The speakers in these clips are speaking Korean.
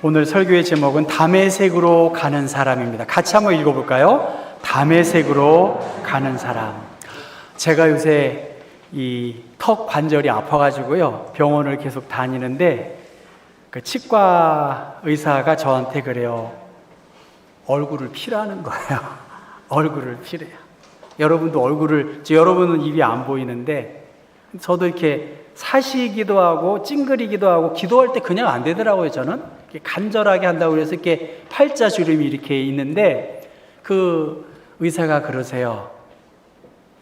오늘 설교의 제목은 다메섹으로 가는 사람입니다. 같이 한번 읽어볼까요? 다메섹으로 가는 사람. 제가 요새 이 턱 관절이 아파가지고요, 병원을 계속 다니는데 그 치과 의사가 저한테 그래요. 얼굴을 피라는 거예요. 얼굴을 피래요. 여러분도 여러분은 입이 안 보이는데 저도 이렇게 사시기도 하고 찡그리기도 하고 기도할 때 그냥 안 되더라고요. 저는 이렇게 간절하게 한다고 그래서 이렇게 팔자주름이 이렇게 있는데 그 의사가 그러세요.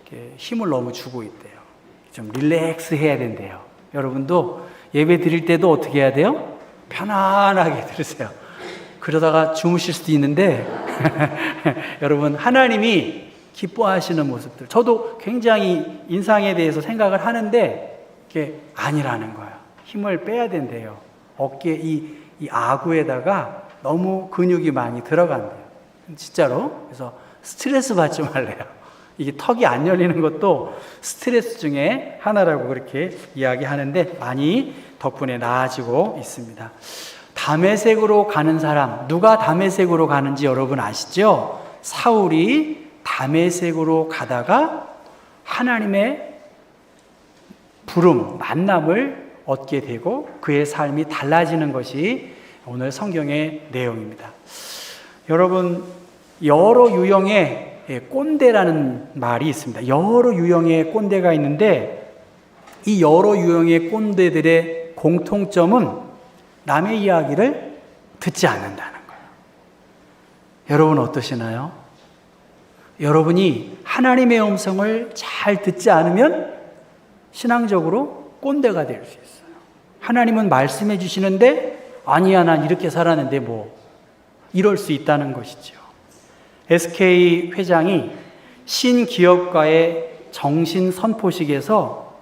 이렇게 힘을 너무 주고 있대요. 좀 릴렉스 해야 된대요. 여러분도 예배 드릴 때도 어떻게 해야 돼요? 편안하게 들으세요. 그러다가 주무실 수도 있는데 여러분, 하나님이 기뻐하시는 모습들, 저도 굉장히 인상에 대해서 생각을 하는데 이게 아니라는 거예요. 힘을 빼야 된대요. 어깨 이 아구에다가 너무 근육이 많이 들어간대요. 진짜로. 그래서 스트레스 받지 말래요. 이게 턱이 안 열리는 것도 스트레스 중에 하나라고 그렇게 이야기하는데 많이 덕분에 나아지고 있습니다. 다메섹으로 가는 사람, 누가 다메섹으로 가는지 여러분 아시죠? 사울이 다메섹으로 가다가 하나님의 부름, 만남을 얻게 되고 그의 삶이 달라지는 것이 오늘 성경의 내용입니다. 여러분, 여러 유형의 꼰대라는 말이 있습니다. 여러 유형의 꼰대가 있는데 이 여러 유형의 꼰대들의 공통점은 남의 이야기를 듣지 않는다는 거예요. 여러분 어떠시나요? 여러분이 하나님의 음성을 잘 듣지 않으면 신앙적으로 꼰대가 될 수 있어요. 하나님은 말씀해 주시는데 아니야, 난 이렇게 살았는데 뭐 이럴 수 있다는 것이죠. SK 회장이 신기업가의 정신 선포식에서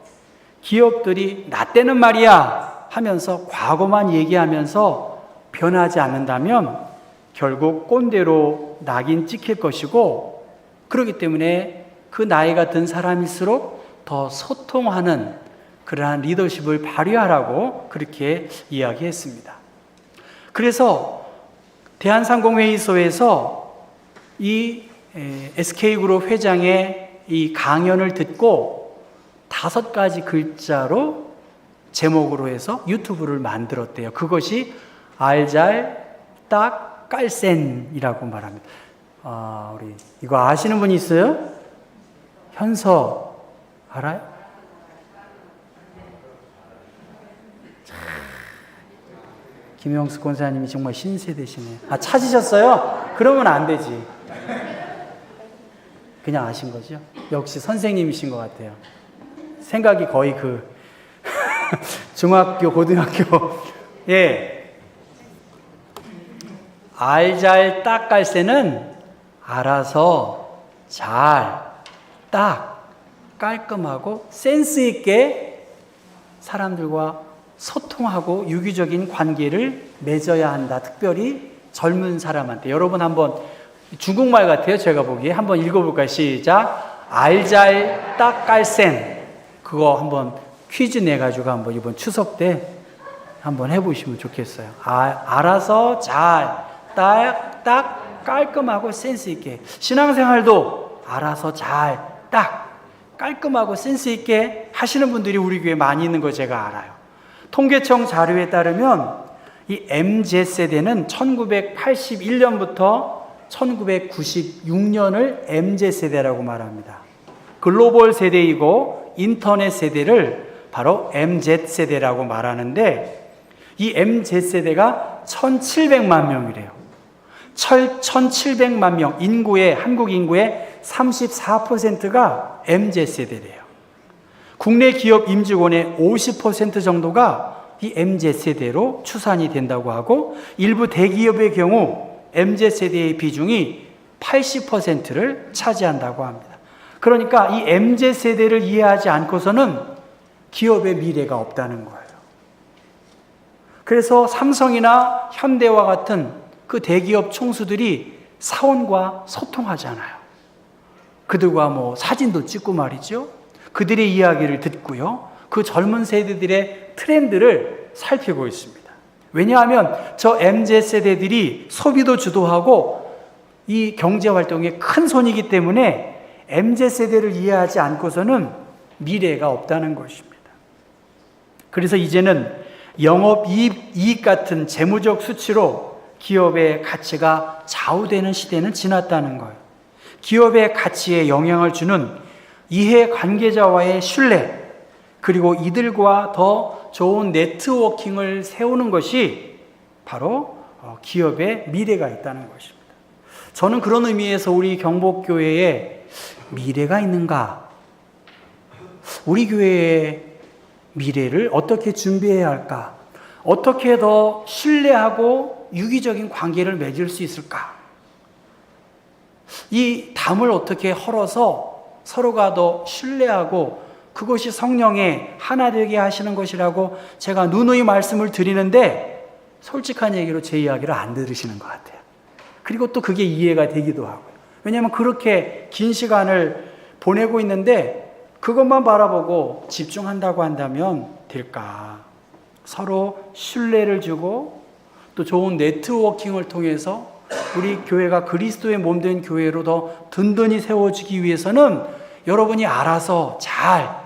기업들이 나 때는 말이야 하면서 과거만 얘기하면서 변하지 않는다면 결국 꼰대로 낙인 찍힐 것이고, 그렇기 때문에 그 나이가 든 사람일수록 더 소통하는 그러한 리더십을 발휘하라고 그렇게 이야기했습니다. 그래서 대한상공회의소에서 이 SK그룹 회장의 이 강연을 듣고 5가지 글자로 제목으로 해서 유튜브를 만들었대요. 그것이 알잘딱깔센이라고 말합니다. 우리 이거 아시는 분이 있어요? 현서 알아요? 김영수 권사님이 정말 신세대시네요. 찾으셨어요? 그러면 안 되지. 그냥 아신 거죠? 역시 선생님이신 것 같아요. 생각이 거의 중학교, 고등학교. 예. 알잘딱깔센은 알아서 잘, 딱, 깔끔하고 센스 있게 사람들과 소통하고 유기적인 관계를 맺어야 한다. 특별히 젊은 사람한테. 여러분 한번, 중국말 같아요. 제가 보기에. 한번 읽어볼까요? 시작. 알잘딱깔센. 그거 한번 퀴즈 내가지고 한번 이번 추석 때 한번 해보시면 좋겠어요. 알아서 잘, 딱, 깔끔하고 센스 있게. 신앙생활도 알아서 잘, 딱, 깔끔하고 센스 있게 하시는 분들이 우리 교회에 많이 있는 거 제가 알아요. 통계청 자료에 따르면 이 MZ세대는 1981년부터 1996년을 MZ세대라고 말합니다. 글로벌 세대이고 인터넷 세대를 바로 MZ세대라고 말하는데 이 MZ세대가 1700만 명이래요. 1700만 명, 한국 인구의 34%가 MZ세대래요. 국내 기업 임직원의 50% 정도가 이 MZ세대로 추산이 된다고 하고, 일부 대기업의 경우 MZ세대의 비중이 80%를 차지한다고 합니다. 그러니까 이 MZ세대를 이해하지 않고서는 기업의 미래가 없다는 거예요. 그래서 삼성이나 현대와 같은 그 대기업 총수들이 사원과 소통하잖아요. 그들과 사진도 찍고 말이죠. 그들의 이야기를 듣고요. 그 젊은 세대들의 트렌드를 살피고 있습니다. 왜냐하면 저 MZ세대들이 소비도 주도하고 이 경제활동에 큰 손이기 때문에 MZ세대를 이해하지 않고서는 미래가 없다는 것입니다. 그래서 이제는 영업이익 같은 재무적 수치로 기업의 가치가 좌우되는 시대는 지났다는 거예요. 기업의 가치에 영향을 주는 이해관계자와의 신뢰, 그리고 이들과 더 좋은 네트워킹을 세우는 것이 바로 기업의 미래가 있다는 것입니다. 저는 그런 의미에서 우리 경복교회에 미래가 있는가? 우리 교회의 미래를 어떻게 준비해야 할까? 어떻게 더 신뢰하고 유기적인 관계를 맺을 수 있을까? 이 담을 어떻게 헐어서 서로가 더 신뢰하고 그것이 성령의 하나 되게 하시는 것이라고 제가 누누이 말씀을 드리는데 솔직한 얘기로 제 이야기를 안 들으시는 것 같아요. 그리고 또 그게 이해가 되기도 하고요. 왜냐하면 그렇게 긴 시간을 보내고 있는데 그것만 바라보고 집중한다고 한다면 될까? 서로 신뢰를 주고 또 좋은 네트워킹을 통해서 우리 교회가 그리스도의 몸된 교회로 더 든든히 세워지기 위해서는 여러분이 알아서 잘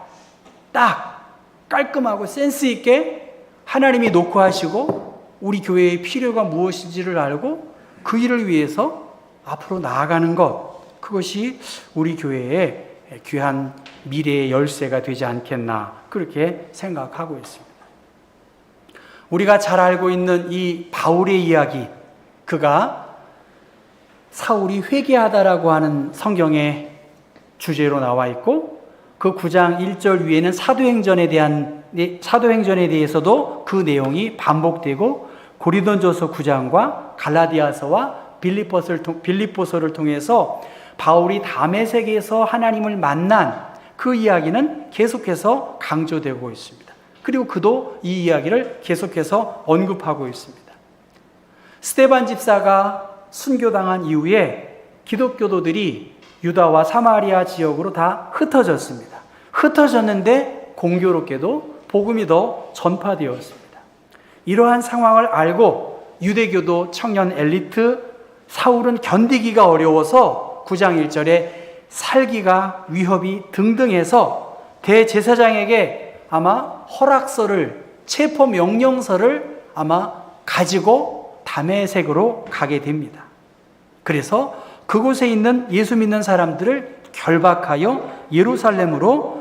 딱 깔끔하고 센스 있게 하나님이 놓고 하시고 우리 교회의 필요가 무엇인지를 알고 그 일을 위해서 앞으로 나아가는 것, 그것이 우리 교회의 귀한 미래의 열쇠가 되지 않겠나 그렇게 생각하고 있습니다. 우리가 잘 알고 있는 이 바울의 이야기, 그가 사울이 회개하다라고 하는 성경의 주제로 나와 있고 그 9장 1절 위에는 사도행전에 대해서도 그 내용이 반복되고 고린도전서 9장과 갈라디아서와 빌립보서를 통해서 바울이 다메섹에서 하나님을 만난 그 이야기는 계속해서 강조되고 있습니다. 그리고 그도 이 이야기를 계속해서 언급하고 있습니다. 스데반 집사가 순교당한 이후에 기독교도들이 유다와 사마리아 지역으로 다 흩어졌습니다. 흩어졌는데 공교롭게도 복음이 더 전파되었습니다. 이러한 상황을 알고 유대교도 청년 엘리트 사울은 견디기가 어려워서 9장 1절에 살기가 위협이 등등해서 대제사장에게 아마 허락서를, 체포 명령서를 아마 가지고 다메섹으로 가게 됩니다. 그래서 그곳에 있는 예수 믿는 사람들을 결박하여 예루살렘으로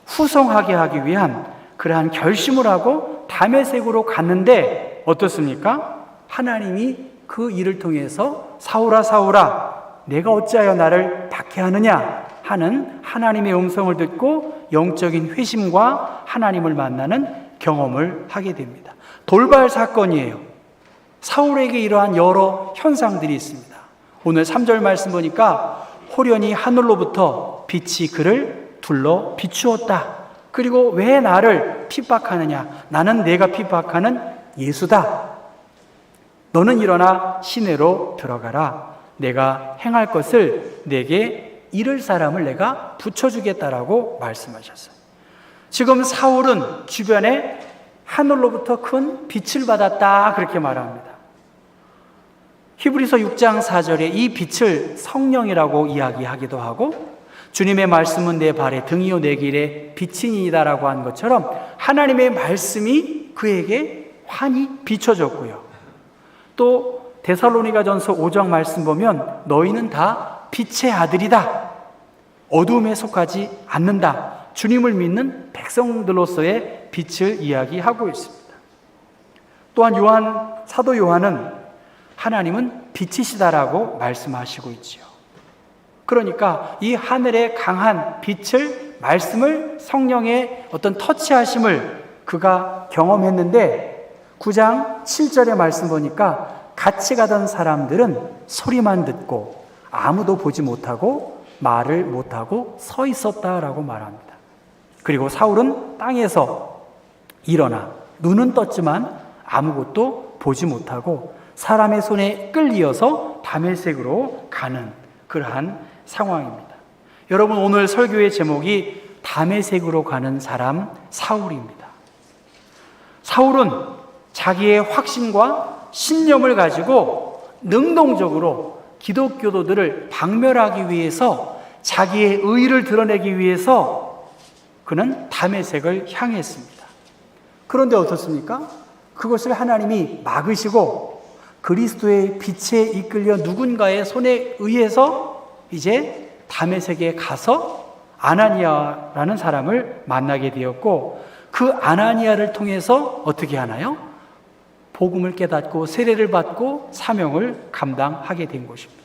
후송하게 하기 위한 그러한 결심을 하고 다메섹으로 갔는데 어떻습니까? 하나님이 그 일을 통해서 사울아 사울아 내가 어찌하여 나를 박해하느냐 하는 하나님의 음성을 듣고 영적인 회심과 하나님을 만나는 경험을 하게 됩니다. 돌발 사건이에요. 사울에게 이러한 여러 현상들이 있습니다. 오늘 3절 말씀 보니까 호련히 하늘로부터 빛이 그를 둘러 비추었다. 그리고 왜 나를 핍박하느냐? 나는 내가 핍박하는 예수다. 너는 일어나 시내로 들어가라. 내가 행할 것을 내게 이를 사람을 내가 붙여주겠다라고 말씀하셨어요. 지금 사울은 주변에 하늘로부터 큰 빛을 받았다 그렇게 말합니다. 히브리서 6장 4절에 이 빛을 성령이라고 이야기하기도 하고 주님의 말씀은 내 발에 등이요 내 길에 빛이니이다라고 한 것처럼 하나님의 말씀이 그에게 환히 비춰졌고요. 또 데살로니가전서 5장 말씀 보면 너희는 다 빛의 아들이다. 어두움에 속하지 않는다. 주님을 믿는 백성들로서의 빛을 이야기하고 있습니다. 또한 사도 요한은 하나님은 빛이시다라고 말씀하시고 있지요. 그러니까 이 하늘의 강한 빛을, 말씀을, 성령의 어떤 터치하심을 그가 경험했는데 9장 7절의 말씀 보니까 같이 가던 사람들은 소리만 듣고 아무도 보지 못하고 말을 못하고 서 있었다라고 말합니다. 그리고 사울은 땅에서 일어나 눈은 떴지만 아무것도 보지 못하고 사람의 손에 끌리어서 다메섹으로 가는 그러한 상황입니다. 여러분, 오늘 설교의 제목이 다메섹으로 가는 사람 사울입니다. 사울은 자기의 확신과 신념을 가지고 능동적으로 기독교도들을 박멸하기 위해서 자기의 의의를 드러내기 위해서 그는 다메섹을 향했습니다. 그런데 어떻습니까? 그것을 하나님이 막으시고 그리스도의 빛에 이끌려 누군가의 손에 의해서 이제 다메섹에 가서 아나니아라는 사람을 만나게 되었고, 그 아나니아를 통해서 어떻게 하나요? 복음을 깨닫고 세례를 받고 사명을 감당하게 된 것입니다.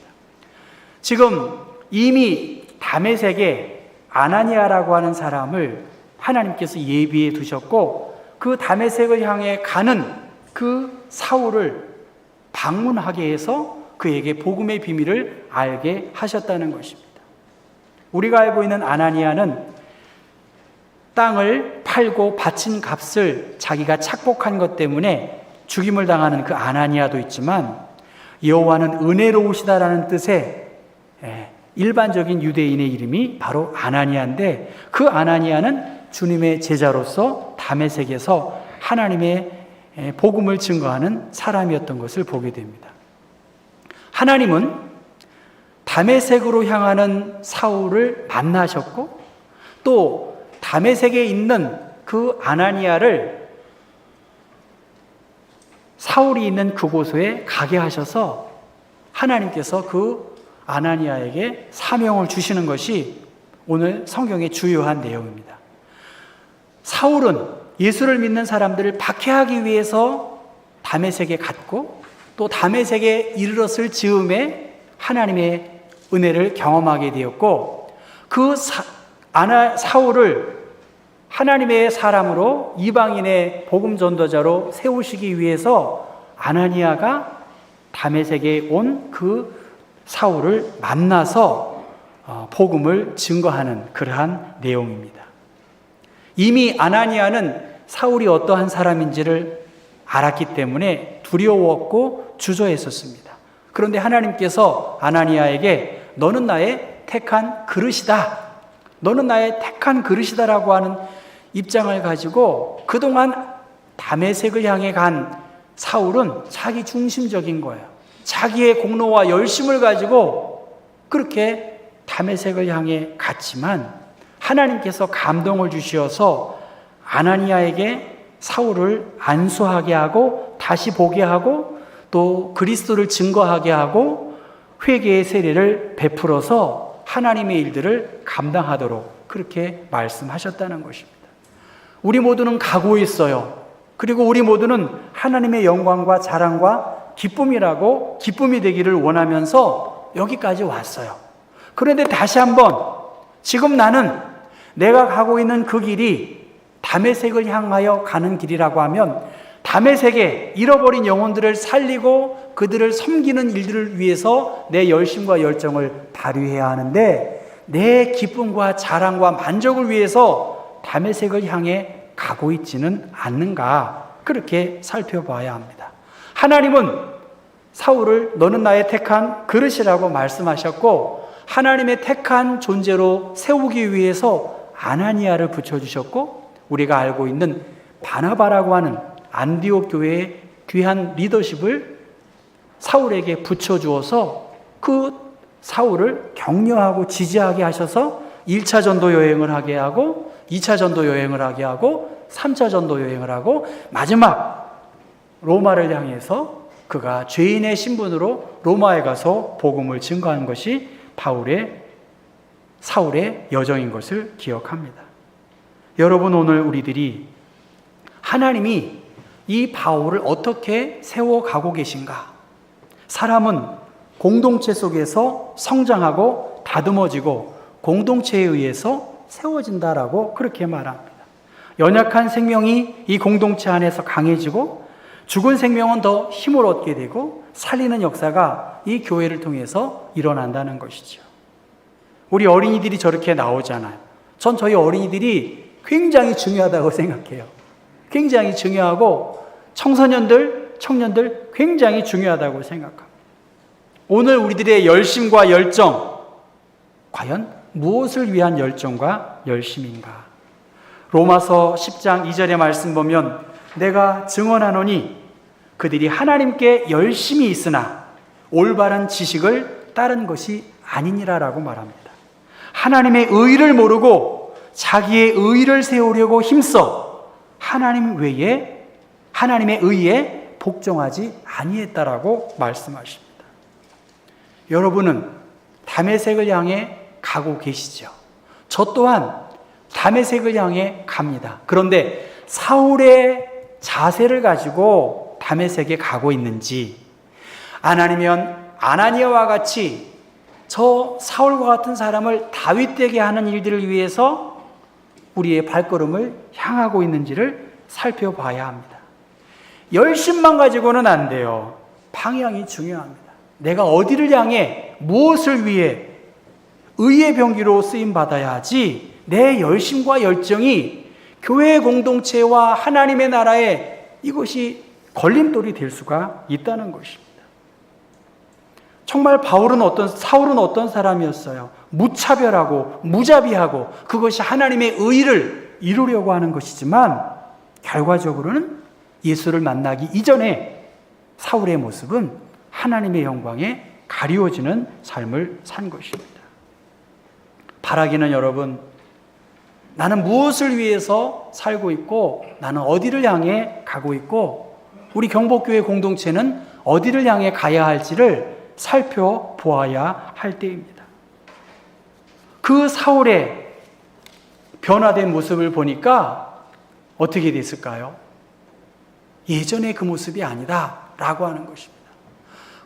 지금 이미 다메섹에 아나니아라고 하는 사람을 하나님께서 예비해 두셨고, 그 다메섹을 향해 가는 그 사울을 방문하게 해서 그에게 복음의 비밀을 알게 하셨다는 것입니다. 우리가 알고 있는 아나니아는 땅을 팔고 바친 값을 자기가 착복한 것 때문에 죽임을 당하는 그 아나니아도 있지만, 여호와는 은혜로우시다라는 뜻의 일반적인 유대인의 이름이 바로 아나니아인데, 그 아나니아는 주님의 제자로서 다메섹에서 하나님의 복음을 증거하는 사람이었던 것을 보게 됩니다. 하나님은 다메섹으로 향하는 사울을 만나셨고, 또 다메섹에 있는 그 아나니아를 사울이 있는 그곳에 가게 하셔서 하나님께서 그 아나니아에게 사명을 주시는 것이 오늘 성경의 주요한 내용입니다. 사울은 예수를 믿는 사람들을 박해하기 위해서 다메섹에 갔고, 또 다메섹에 이르렀을 즈음에 하나님의 은혜를 경험하게 되었고, 그 사울을 하나님의 사람으로 이방인의 복음 전도자로 세우시기 위해서 아나니아가 다메섹에 온 그 사울을 만나서 복음을 증거하는 그러한 내용입니다. 이미 아나니아는 사울이 어떠한 사람인지를 알았기 때문에 두려웠고 주저했었습니다. 그런데 하나님께서 아나니아에게 너는 나의 택한 그릇이다, 너는 나의 택한 그릇이다라고 하는 입장을 가지고 그동안 다메섹을 향해 간 사울은 자기 중심적인 거예요. 자기의 공로와 열심을 가지고 그렇게 다메섹을 향해 갔지만, 하나님께서 감동을 주셔서 아나니아에게 사울을 안수하게 하고 다시 보게 하고 또 그리스도를 증거하게 하고 회개의 세례를 베풀어서 하나님의 일들을 감당하도록 그렇게 말씀하셨다는 것입니다. 우리 모두는 가고 있어요. 그리고 우리 모두는 하나님의 영광과 자랑과 기쁨이 되기를 원하면서 여기까지 왔어요. 그런데 다시 한번, 지금 나는 내가 가고 있는 그 길이 다메섹을 향하여 가는 길이라고 하면, 다메섹에 잃어버린 영혼들을 살리고 그들을 섬기는 일들을 위해서 내 열심과 열정을 발휘해야 하는데, 내 기쁨과 자랑과 만족을 위해서 다메섹을 향해 가고 있지는 않는가, 그렇게 살펴봐야 합니다. 하나님은 사울을 너는 나의 택한 그릇이라고 말씀하셨고, 하나님의 택한 존재로 세우기 위해서 아나니아를 붙여주셨고, 우리가 알고 있는 바나바라고 하는 안디옥 교회의 귀한 리더십을 사울에게 붙여주어서 그 사울을 격려하고 지지하게 하셔서 1차 전도 여행을 하게 하고 2차 전도 여행을 하게 하고 3차 전도 여행을 하고, 마지막 로마를 향해서 그가 죄인의 신분으로 로마에 가서 복음을 증거한 것이 사울의 여정인 것을 기억합니다. 여러분, 오늘 우리들이 하나님이 이 바울을 어떻게 세워가고 계신가? 사람은 공동체 속에서 성장하고 다듬어지고 공동체에 의해서 세워진다라고 그렇게 말합니다. 연약한 생명이 이 공동체 안에서 강해지고 죽은 생명은 더 힘을 얻게 되고 살리는 역사가 이 교회를 통해서 일어난다는 것이죠. 우리 어린이들이 저렇게 나오잖아요. 전 저희 어린이들이 굉장히 중요하다고 생각해요. 굉장히 중요하고 청소년들, 청년들 굉장히 중요하다고 생각합니다. 오늘 우리들의 열심과 열정, 과연 무엇을 위한 열정과 열심인가? 로마서 10장 2절의 말씀 보면 내가 증언하노니 그들이 하나님께 열심히 있으나 올바른 지식을 따른 것이 아니니라라고 말합니다. 하나님의 의를 모르고 자기의 의를 세우려고 힘써 하나님의 의에 복종하지 아니했다라고 말씀하십니다. 여러분은 다메섹을 향해 가고 계시죠? 저 또한 다메섹을 향해 갑니다. 그런데 사울의 자세를 가지고 다메섹에 가고 있는지, 아니면 아나니아와 같이 저 사울과 같은 사람을 다윗되게 하는 일들을 위해서 우리의 발걸음을 향하고 있는지를 살펴봐야 합니다. 열심만 가지고는 안 돼요. 방향이 중요합니다. 내가 어디를 향해 무엇을 위해 의의 병기로 쓰임받아야 하지, 내 열심과 열정이 교회 공동체와 하나님의 나라에 이것이 걸림돌이 될 수가 있다는 것입니다. 정말 사울은 어떤 사람이었어요? 무차별하고 무자비하고 그것이 하나님의 의를 이루려고 하는 것이지만 결과적으로는 예수를 만나기 이전에 사울의 모습은 하나님의 영광에 가리워지는 삶을 산 것입니다. 바라기는 여러분, 나는 무엇을 위해서 살고 있고 나는 어디를 향해 가고 있고 우리 경복교회 공동체는 어디를 향해 가야 할지를 살펴보아야 할 때입니다. 그 사울의 변화된 모습을 보니까 어떻게 됐을까요? 예전의 그 모습이 아니다 라고 하는 것입니다.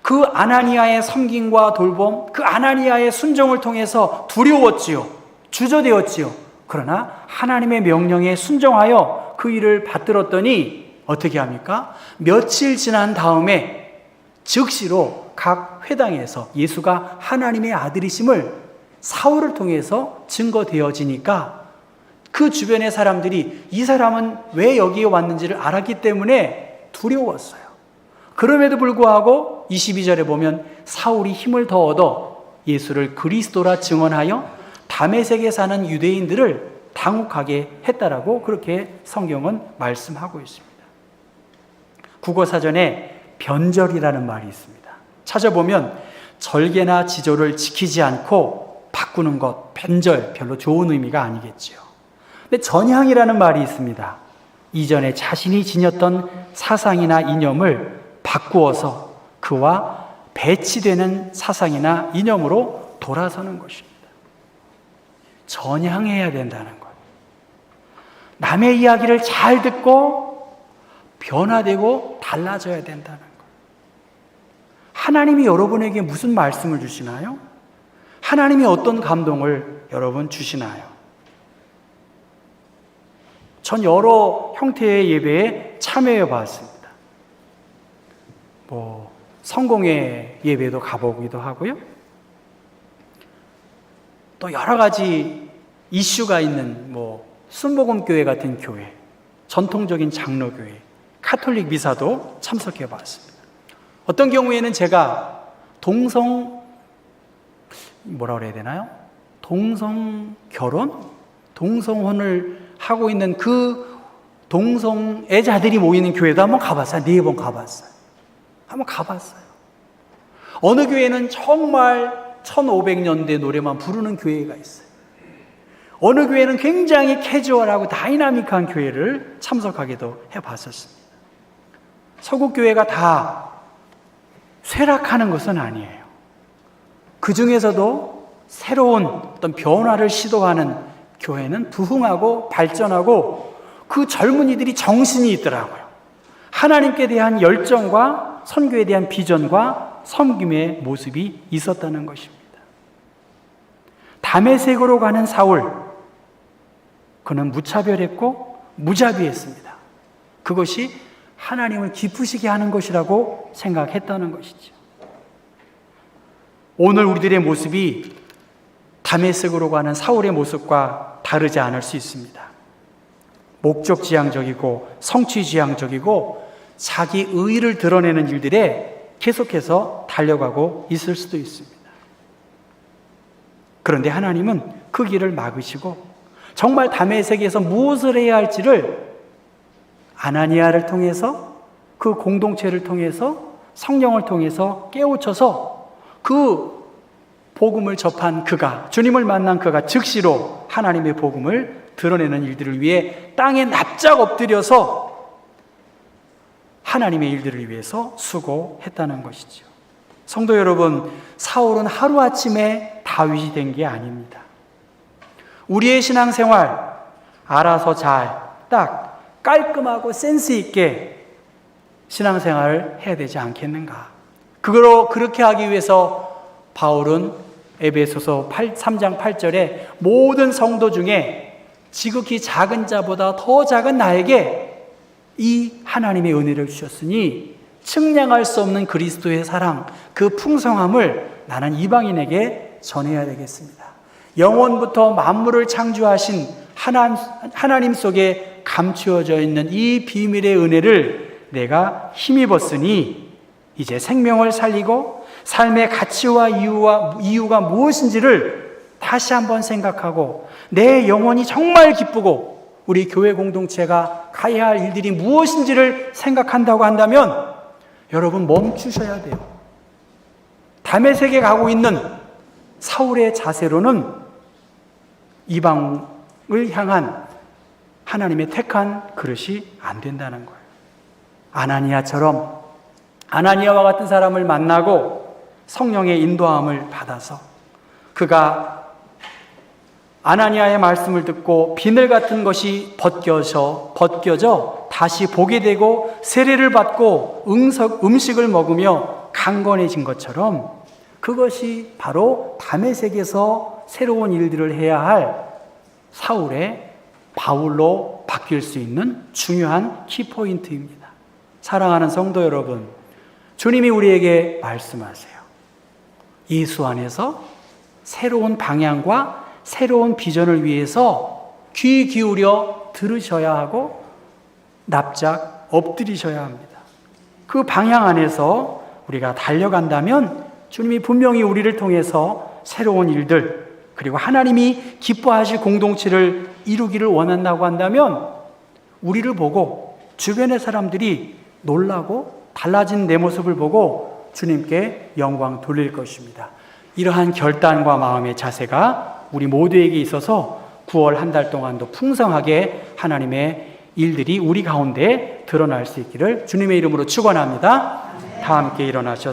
그 아나니아의 섬김과 돌봄, 그 아나니아의 순종을 통해서 두려웠지요. 주저되었지요. 그러나 하나님의 명령에 순종하여 그 일을 받들었더니 어떻게 합니까? 며칠 지난 다음에 즉시로 각 회당에서 예수가 하나님의 아들이심을 사울을 통해서 증거되어지니까 그 주변의 사람들이 이 사람은 왜 여기에 왔는지를 알았기 때문에 두려웠어요. 그럼에도 불구하고 22절에 보면 사울이 힘을 더 얻어 예수를 그리스도라 증언하여 다메섹에 사는 유대인들을 당혹하게 했다라고 그렇게 성경은 말씀하고 있습니다. 국어사전에 변절이라는 말이 있습니다. 찾아보면 절개나 지조를 지키지 않고 바꾸는 것, 변절, 별로 좋은 의미가 아니겠지요. 근데 전향이라는 말이 있습니다. 이전에 자신이 지녔던 사상이나 이념을 바꾸어서 그와 배치되는 사상이나 이념으로 돌아서는 것입니다. 전향해야 된다는 것. 남의 이야기를 잘 듣고 변화되고 달라져야 된다는 것. 하나님이 여러분에게 무슨 말씀을 주시나요? 하나님이 어떤 감동을 여러분 주시나요? 전 여러 형태의 예배에 참여해 봤습니다. 성공회 예배도 가보기도 하고요. 또 여러 가지 이슈가 있는 순복음교회 같은 교회, 전통적인 장로교회, 카톨릭 미사도 참석해 봤습니다. 어떤 경우에는 제가 동성혼을 하고 있는 그 동성애자들이 모이는 교회도 한번 가봤어요. 4번 가봤어요. 한번 가봤어요. 어느 교회는 정말 1500년대 노래만 부르는 교회가 있어요. 어느 교회는 굉장히 캐주얼하고 다이나믹한 교회를 참석하기도 해봤었습니다. 서구교회가 다 쇠락하는 것은 아니에요. 그 중에서도 새로운 어떤 변화를 시도하는 교회는 부흥하고 발전하고 그 젊은이들이 정신이 있더라고요. 하나님께 대한 열정과 선교에 대한 비전과 섬김의 모습이 있었다는 것입니다. 다메섹으로 가는 사울, 그는 무차별했고 무자비했습니다. 그것이 하나님을 기쁘시게 하는 것이라고 생각했다는 것이죠. 오늘 우리들의 모습이 다메섹으로 가는 사울의 모습과 다르지 않을 수 있습니다. 목적지향적이고 성취지향적이고 자기 의의를 드러내는 일들에 계속해서 달려가고 있을 수도 있습니다. 그런데 하나님은 그 길을 막으시고 정말 다메섹에서 무엇을 해야 할지를 아나니아를 통해서 그 공동체를 통해서 성령을 통해서 깨우쳐서 그 복음을 접한 그가, 주님을 만난 그가 즉시로 하나님의 복음을 드러내는 일들을 위해 땅에 납작 엎드려서 하나님의 일들을 위해서 수고했다는 것이죠. 성도 여러분, 사울은 하루아침에 다윗이 된 게 아닙니다. 우리의 신앙생활 알아서 딱 깔끔하고 센스 있게 신앙생활을 해야 되지 않겠는가? 그렇게 하기 위해서 바울은 에베소서 3장 8절에 모든 성도 중에 지극히 작은 자보다 더 작은 나에게 이 하나님의 은혜를 주셨으니 측량할 수 없는 그리스도의 사랑, 그 풍성함을 나는 이방인에게 전해야 되겠습니다. 영원부터 만물을 창조하신 하나님 속에 감추어져 있는 이 비밀의 은혜를 내가 힘입었으니 이제 생명을 살리고 삶의 가치와 이유가 무엇인지를 다시 한번 생각하고 내 영혼이 정말 기쁘고 우리 교회 공동체가 가야 할 일들이 무엇인지를 생각한다고 한다면 여러분 멈추셔야 돼요. 다메섹에 가고 있는 사울의 자세로는 이방을 향한 하나님의 택한 그릇이 안 된다는 거예요. 아나니아와 같은 사람을 만나고 성령의 인도함을 받아서 그가 아나니아의 말씀을 듣고 비늘 같은 것이 벗겨져 다시 보게 되고 세례를 받고 음식을 먹으며 강건해진 것처럼 그것이 바로 다메섹에서 새로운 일들을 해야 할 사울의 바울로 바뀔 수 있는 중요한 키포인트입니다. 사랑하는 성도 여러분, 주님이 우리에게 말씀하세요. 예수 안에서 새로운 방향과 새로운 비전을 위해서 귀 기울여 들으셔야 하고 납작 엎드리셔야 합니다. 그 방향 안에서 우리가 달려간다면 주님이 분명히 우리를 통해서 새로운 일들 그리고 하나님이 기뻐하실 공동체를 이루기를 원한다고 한다면 우리를 보고 주변의 사람들이 놀라고 달라진 내 모습을 보고 주님께 영광 돌릴 것입니다. 이러한 결단과 마음의 자세가 우리 모두에게 있어서 9월 한 달 동안도 풍성하게 하나님의 일들이 우리 가운데 드러날 수 있기를 주님의 이름으로 축원합니다. 다 함께 일어나셔서